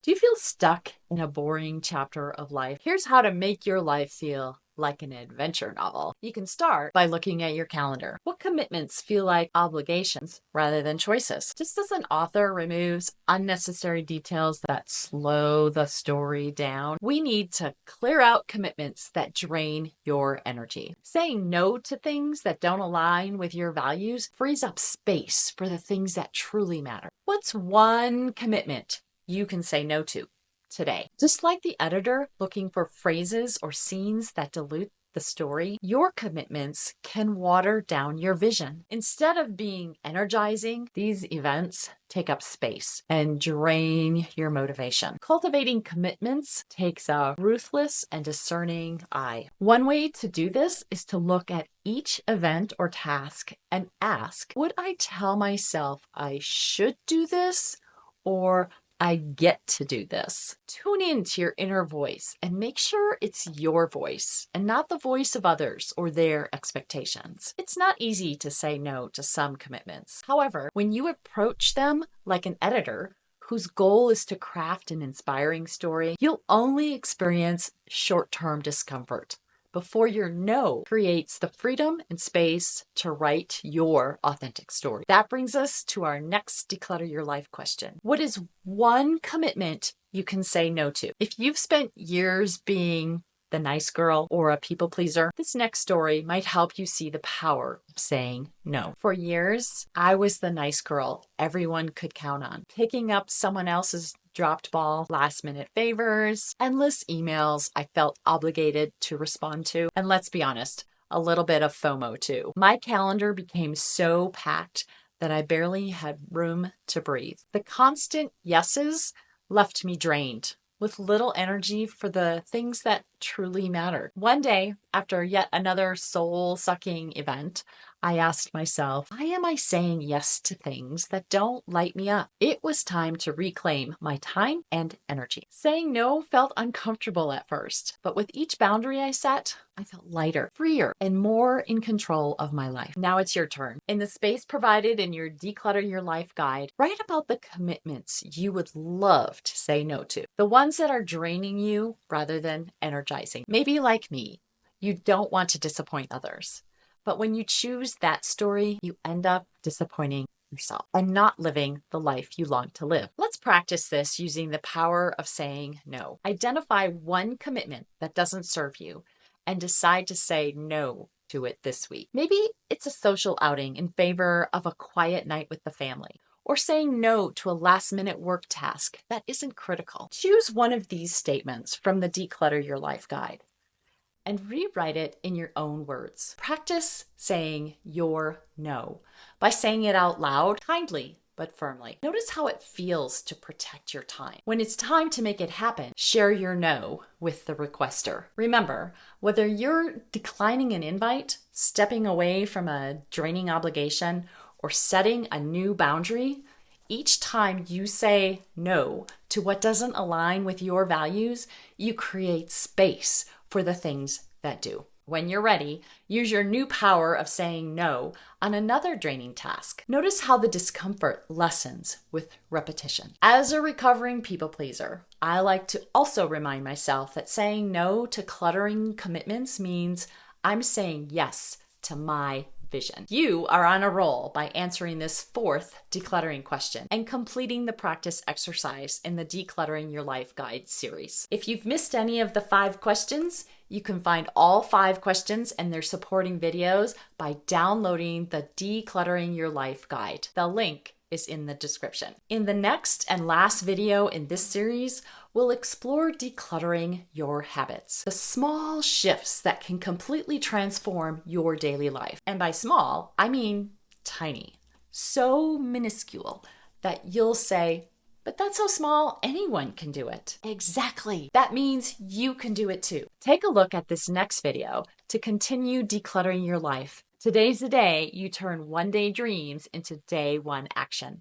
Do you feel stuck in a boring chapter of life? Here's how to make your life feel like an adventure novel. You can start by looking at your calendar. What commitments feel like obligations rather than choices? Just as an author removes unnecessary details that slow the story down, we need to clear out commitments that drain your energy. Saying no to things that don't align with your values frees up space for the things that truly matter. What's one commitment you can say no to today? Just like the editor looking for phrases or scenes that dilute the story, your commitments can water down your vision. Instead of being energizing, these events take up space and drain your motivation. Cultivating commitments takes a ruthless and discerning eye. One way to do this is to look at each event or task and ask, would I tell myself I should do this, or I get to do this? Tune into your inner voice and make sure it's your voice and not the voice of others or their expectations. It's not easy to say no to some commitments. However, when you approach them like an editor whose goal is to craft an inspiring story, you'll only experience short-term discomfort before your no creates the freedom and space to write your authentic story. That brings us to our next Declutter Your Life question. What is one commitment you can say no to? If you've spent years being the nice girl or a people pleaser, this next story might help you see the power of saying no. For years, I was the nice girl everyone could count on, picking up someone else's dropped ball, last minute favors, endless emails I felt obligated to respond to, and let's be honest, a little bit of FOMO too. My calendar became so packed that I barely had room to breathe. The constant yeses left me drained, with little energy for the things that truly mattered. One day, after yet another soul-sucking event, I asked myself, why am I saying yes to things that don't light me up? It was time to reclaim my time and energy. Saying no felt uncomfortable at first, but with each boundary I set, I felt lighter, freer, and more in control of my life. Now it's your turn. In the space provided in your Declutter Your Life guide, write about the commitments you would love to say no to, the ones that are draining you rather than energizing. Maybe like me, you don't want to disappoint others. But when you choose that story, you end up disappointing yourself and not living the life you long to live. Let's practice this using the power of saying no. Identify one commitment that doesn't serve you and decide to say no to it this week. Maybe it's a social outing in favor of a quiet night with the family, or saying no to a last-minute work task that isn't critical. Choose one of these statements from the Declutter Your Life guide and rewrite it in your own words. Practice saying your no by saying it out loud, kindly but firmly. Notice how it feels to protect your time. When it's time to make it happen, share your no with the requester. Remember, whether you're declining an invite, stepping away from a draining obligation, or setting a new boundary, each time you say no to what doesn't align with your values, you create space for the things that do. When you're ready, use your new power of saying no on another draining task. Notice how the discomfort lessens with repetition. As a recovering people pleaser, I like to also remind myself that saying no to cluttering commitments means I'm saying yes to my vision. You are on a roll by answering this fourth decluttering question and completing the practice exercise in the Decluttering Your Life Guide series. If you've missed any of the 5 questions, you can find all 5 questions and their supporting videos by downloading the Decluttering Your Life Guide. The link is in the description. In the next and last video in this series, we'll explore decluttering your habits, the small shifts that can completely transform your daily life. And by small, I mean tiny, so minuscule that you'll say, but that's so small, anyone can do it. Exactly. That means you can do it too. Take a look at this next video to continue decluttering your life. Today's the day you turn one-day dreams into day one action.